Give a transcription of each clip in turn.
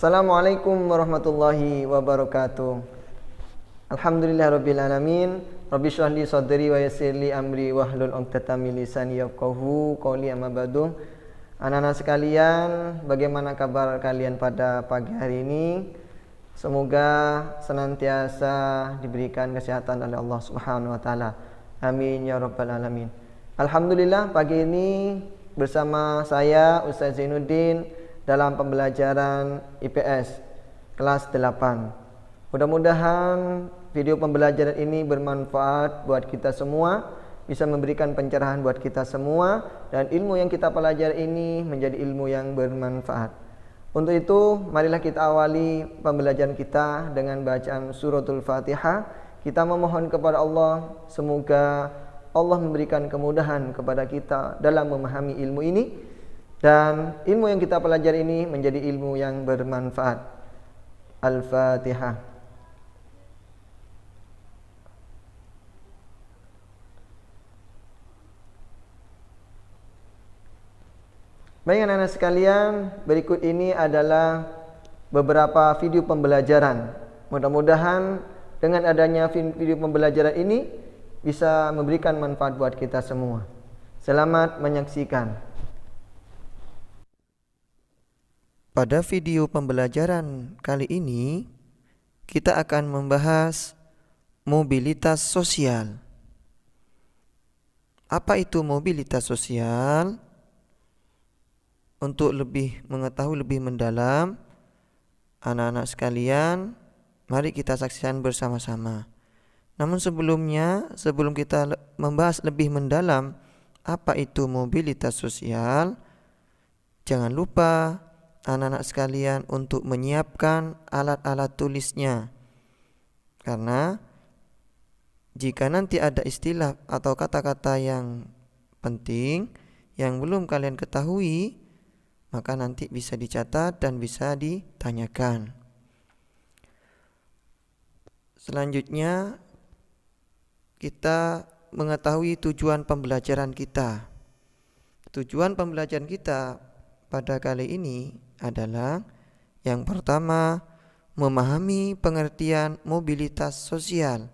Assalamualaikum warahmatullahi wabarakatuh. Alhamdulillahirabbil alamin. Rabbi shrah li sadri wa yassir li amri wahlul 'uqdatam min lisani yafqahu qawli. Amma ba'du. Anak-anak sekalian, bagaimana kabar kalian pada pagi hari ini? Semoga senantiasa diberikan kesehatan oleh Allah Subhanahu wa taala. Amin ya rabbal alamin. Alhamdulillah, pagi ini bersama saya Ustaz Zainuddin dalam pembelajaran IPS kelas 8. Mudah-mudahan video pembelajaran ini bermanfaat buat kita semua, bisa memberikan pencerahan buat kita semua, dan ilmu yang kita pelajari ini menjadi ilmu yang bermanfaat. Untuk itu, marilah kita awali pembelajaran kita dengan bacaan suratul Fatihah. Kita memohon kepada Allah, semoga Allah memberikan kemudahan kepada kita dalam memahami ilmu ini, dan ilmu yang kita pelajari ini menjadi ilmu yang bermanfaat. Al-Fatihah. Baik anak-anak sekalian, berikut ini adalah beberapa video pembelajaran. Mudah-mudahan dengan adanya video pembelajaran ini bisa memberikan manfaat buat kita semua. Selamat menyaksikan. Pada video pembelajaran kali ini, kita akan membahas mobilitas sosial. Apa itu mobilitas sosial? Untuk lebih mengetahui lebih mendalam, anak-anak sekalian, mari kita saksikan bersama-sama. Namun sebelumnya, sebelum kita membahas lebih mendalam apa itu mobilitas sosial, jangan lupa anak-anak sekalian untuk menyiapkan alat-alat tulisnya. Karena jika nanti ada istilah atau kata-kata yang penting yang belum kalian ketahui, maka nanti bisa dicatat dan bisa ditanyakan. Selanjutnya, kita mengetahui tujuan pembelajaran kita. Tujuan pembelajaran kita pada kali ini adalah yang pertama, memahami pengertian mobilitas sosial.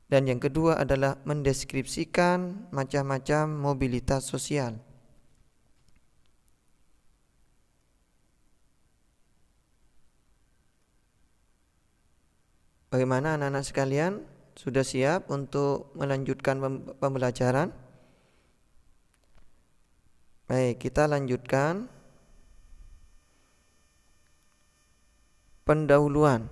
Dan yang kedua adalah mendeskripsikan macam-macam mobilitas sosial. Bagaimana anak-anak sekalian? Sudah siap untuk melanjutkan pembelajaran? Baik, kita lanjutkan. Pendahuluan.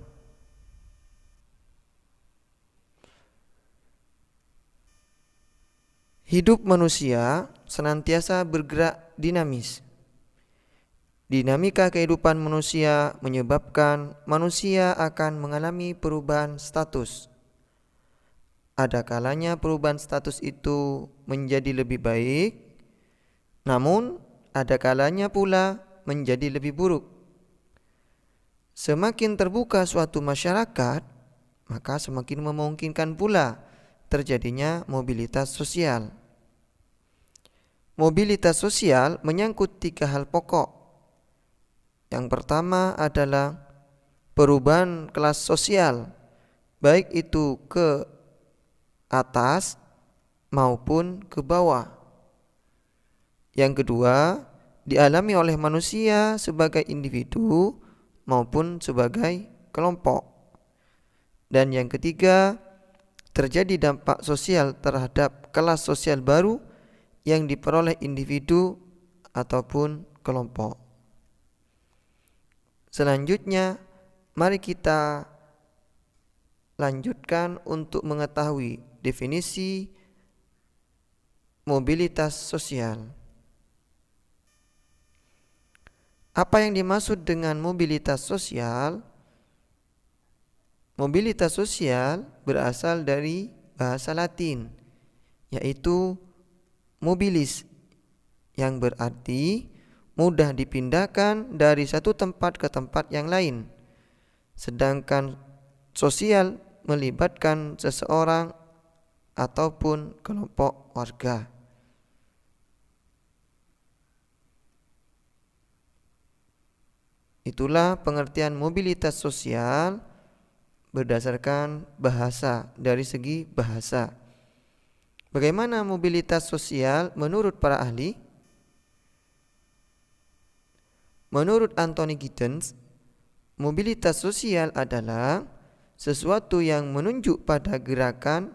Hidup manusia senantiasa bergerak dinamis. Dinamika kehidupan manusia menyebabkan manusia akan mengalami perubahan status. Ada kalanya perubahan status itu menjadi lebih baik, namun ada kalanya pula menjadi lebih buruk. Semakin terbuka suatu masyarakat, maka semakin memungkinkan pula terjadinya mobilitas sosial. Mobilitas sosial menyangkut 3 hal pokok. Yang pertama adalah perubahan kelas sosial, baik itu ke atas maupun ke bawah. Yang kedua, dialami oleh manusia sebagai individu maupun sebagai kelompok. Dan yang ketiga, terjadi dampak sosial terhadap kelas sosial baru yang diperoleh individu ataupun kelompok. Selanjutnya, mari kita lanjutkan untuk mengetahui definisi mobilitas sosial. Apa yang dimaksud dengan mobilitas sosial? Mobilitas sosial berasal dari bahasa Latin, yaitu mobilis, yang berarti mudah dipindahkan dari satu tempat ke tempat yang lain. Sedangkan sosial melibatkan seseorang ataupun kelompok warga. Itulah pengertian mobilitas sosial berdasarkan bahasa, dari segi bahasa. Bagaimana mobilitas sosial menurut para ahli? Menurut Anthony Giddens, mobilitas sosial adalah sesuatu yang menunjuk pada gerakan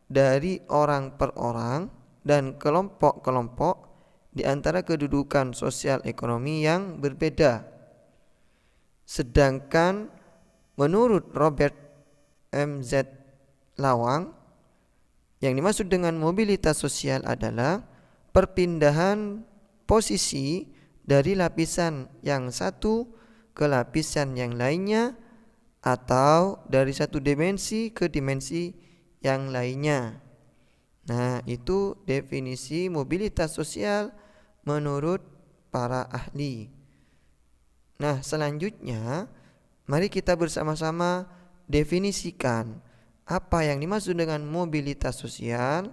dari orang per orang dan kelompok-kelompok di antara kedudukan sosial ekonomi yang berbeda. Sedangkan menurut Robert M.Z. Lawang, yang dimaksud dengan mobilitas sosial adalah perpindahan posisi dari lapisan yang satu ke lapisan yang lainnya atau dari satu dimensi ke dimensi yang lainnya. Nah, itu definisi mobilitas sosial menurut para ahli. Nah, selanjutnya mari kita bersama-sama definisikan apa yang dimaksud dengan mobilitas sosial.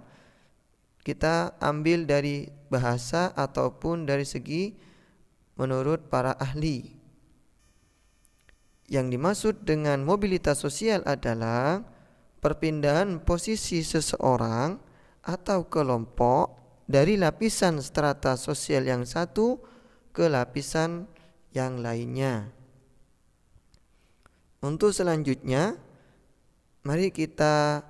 Kita ambil dari bahasa ataupun dari segi menurut para ahli. Yang dimaksud dengan mobilitas sosial adalah perpindahan posisi seseorang atau kelompok dari lapisan strata sosial yang satu ke lapisan yang lainnya. Untuk selanjutnya, mari kita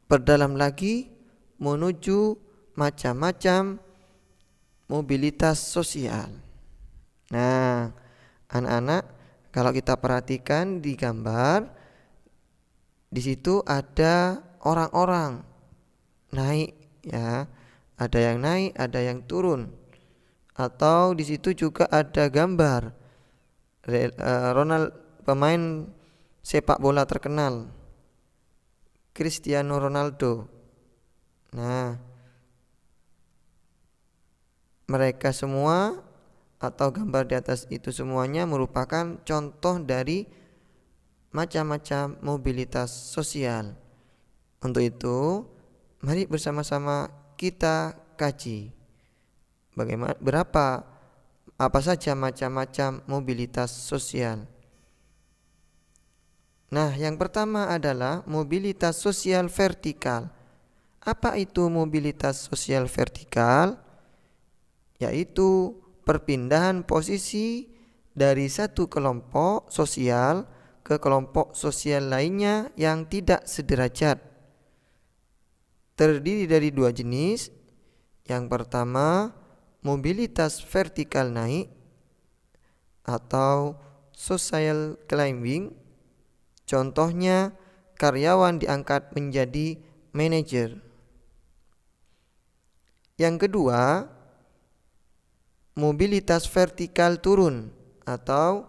perdalam lagi menuju macam-macam mobilitas sosial. Nah, anak-anak, kalau kita perhatikan di gambar, di situ ada orang-orang naik, ya. Ada yang naik, ada yang turun. Atau di situ juga ada gambar pemain sepak bola terkenal, Cristiano Ronaldo. Nah, mereka semua atau gambar di atas itu semuanya merupakan contoh dari macam-macam mobilitas sosial. Untuk itu, mari bersama-sama kita kaji apa saja macam-macam mobilitas sosial. Nah, yang pertama adalah mobilitas sosial vertikal. Apa itu mobilitas sosial vertikal? Yaitu perpindahan posisi dari satu kelompok sosial ke kelompok sosial lainnya yang tidak sederajat. Terdiri dari dua jenis. Yang pertama, mobilitas vertikal naik atau social climbing. Contohnya, karyawan diangkat menjadi manajer. Yang kedua, mobilitas vertikal turun atau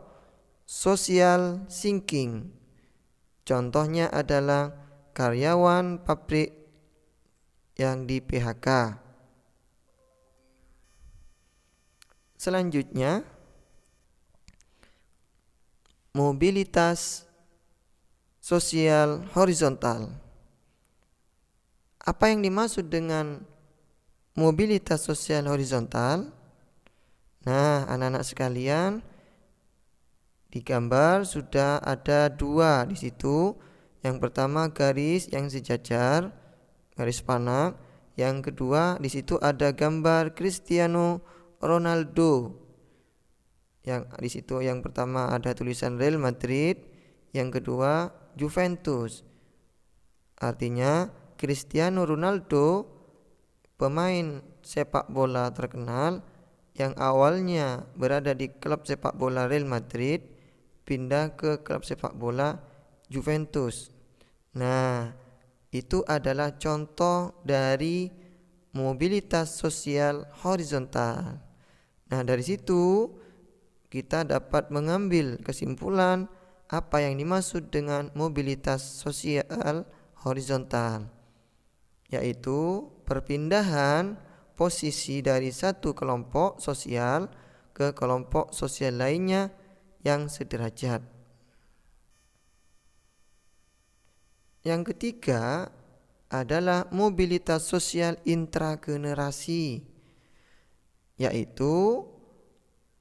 social sinking. Contohnya adalah karyawan pabrik yang di PHK. Selanjutnya, mobilitas sosial horizontal. Apa yang dimaksud dengan mobilitas sosial horizontal? Nah, anak-anak sekalian, di gambar sudah ada dua di situ. Yang pertama garis yang sejajar, garis panah. Yang kedua di situ ada gambar Cristiano Ronaldo. Yang di situ yang pertama ada tulisan Real Madrid, yang kedua Juventus. Artinya Cristiano Ronaldo, pemain sepak bola terkenal yang awalnya berada di klub sepak bola Real Madrid, pindah ke klub sepak bola Juventus. Nah, itu adalah contoh dari mobilitas sosial horizontal. Nah, dari situ kita dapat mengambil kesimpulan apa yang dimaksud dengan mobilitas sosial horizontal, yaitu perpindahan posisi dari satu kelompok sosial ke kelompok sosial lainnya yang sederajat. Yang ketiga adalah mobilitas sosial intragenerasi, yaitu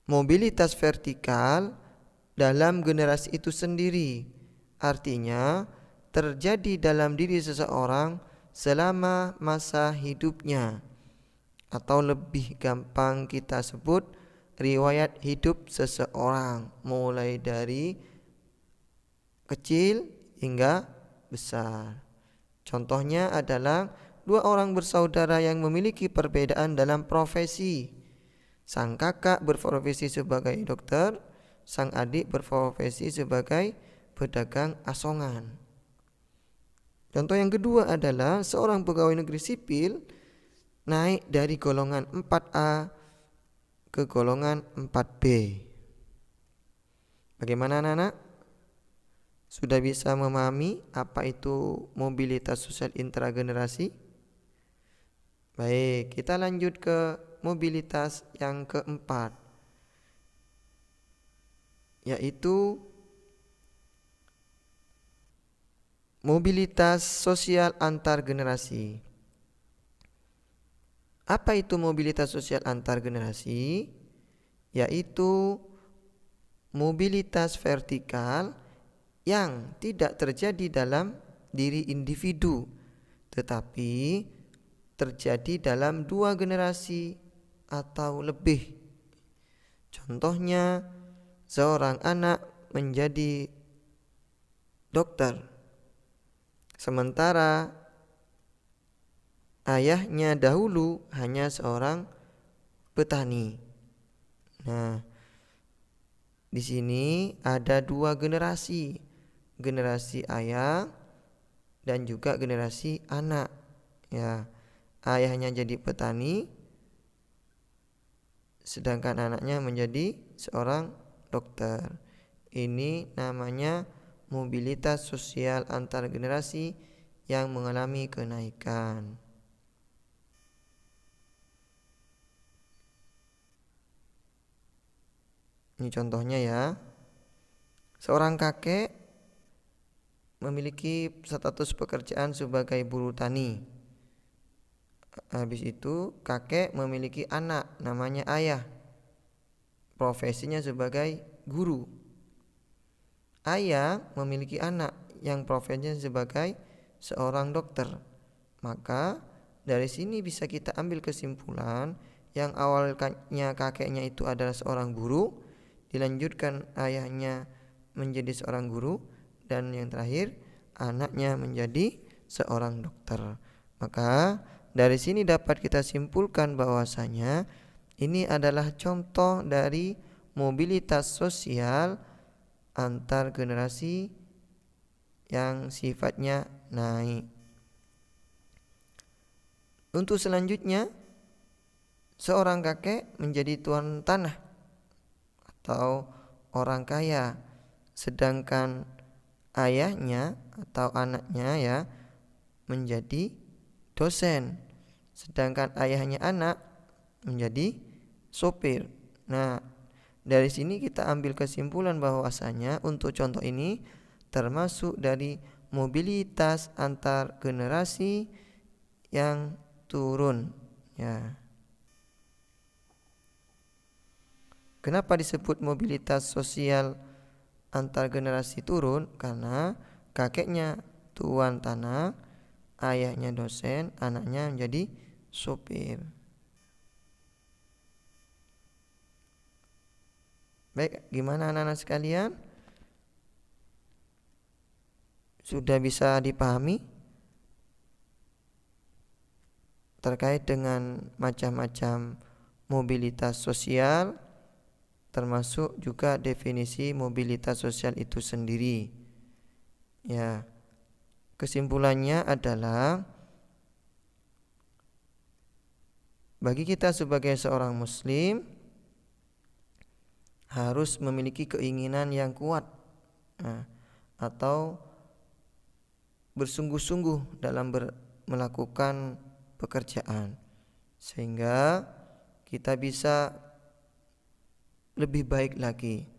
mobilitas vertikal dalam generasi itu sendiri. Artinya terjadi dalam diri seseorang selama masa hidupnya, atau lebih gampang kita sebut riwayat hidup seseorang mulai dari kecil hingga besar. Contohnya adalah dua orang bersaudara yang memiliki perbedaan dalam profesi. Sang kakak berprofesi sebagai dokter, sang adik berprofesi sebagai pedagang asongan. Contoh yang kedua adalah seorang pegawai negeri sipil naik dari golongan 4A ke golongan 4B. Bagaimana anak-anak? Sudah bisa memahami apa itu mobilitas sosial intragenerasi? Baik, kita lanjut ke mobilitas yang keempat, yaitu mobilitas sosial antar generasi. Apa itu mobilitas sosial antar generasi? Yaitu mobilitas vertikal yang tidak terjadi dalam diri individu, tetapi terjadi dalam dua generasi atau lebih. Contohnya, seorang anak menjadi dokter, sementara ayahnya dahulu hanya seorang petani. Nah, di sini ada dua generasi ayah dan juga generasi anak. Ya, ayahnya jadi petani, sedangkan anaknya menjadi seorang dokter. Ini namanya mobilitas sosial antar generasi yang mengalami kenaikan. Ini contohnya ya. Seorang kakek memiliki status pekerjaan sebagai buruh tani. Habis itu kakek memiliki anak namanya ayah, profesinya sebagai guru. Ayah memiliki anak yang profesinya sebagai seorang dokter. Maka dari sini bisa kita ambil kesimpulan yang awalnya kakeknya itu adalah seorang guru, dilanjutkan ayahnya menjadi seorang guru, dan yang terakhir anaknya menjadi seorang dokter. Maka dari sini dapat kita simpulkan bahwasanya ini adalah contoh dari mobilitas sosial antar generasi yang sifatnya naik. Untuk selanjutnya, seorang kakek menjadi tuan tanah atau orang kaya, sedangkan ayahnya atau anaknya ya menjadi dosen, sedangkan ayahnya anak menjadi sopir. Nah, dari sini kita ambil kesimpulan bahwasanya untuk contoh ini termasuk dari mobilitas antar generasi yang turun ya. Kenapa disebut mobilitas sosial antar generasi turun? Karena kakeknya tuan tanah, ayahnya dosen, anaknya menjadi sopir. Baik, gimana anak-anak sekalian? Sudah bisa dipahami terkait dengan macam-macam mobilitas sosial, termasuk juga definisi mobilitas sosial itu sendiri. Ya, kesimpulannya adalah bagi kita sebagai seorang muslim harus memiliki keinginan yang kuat atau bersungguh-sungguh dalam melakukan pekerjaan, sehingga kita bisa lebih baik lagi.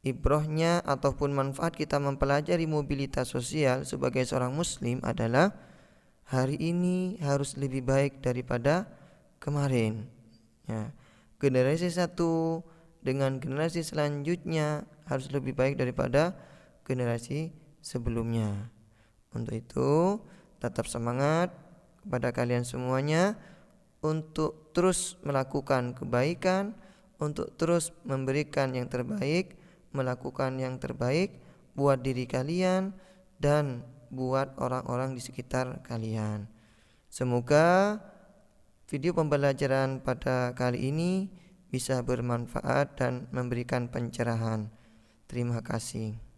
Ibrahnya ataupun manfaat kita mempelajari mobilitas sosial sebagai seorang muslim adalah hari ini harus lebih baik daripada kemarin ya. Generasi 1 dengan generasi selanjutnya harus lebih baik daripada generasi sebelumnya. Untuk itu, tetap semangat kepada kalian semuanya untuk terus melakukan kebaikan, untuk terus memberikan yang terbaik, melakukan yang terbaik buat diri kalian dan buat orang-orang di sekitar kalian. Semoga video pembelajaran pada kali ini bisa bermanfaat dan memberikan pencerahan. Terima kasih.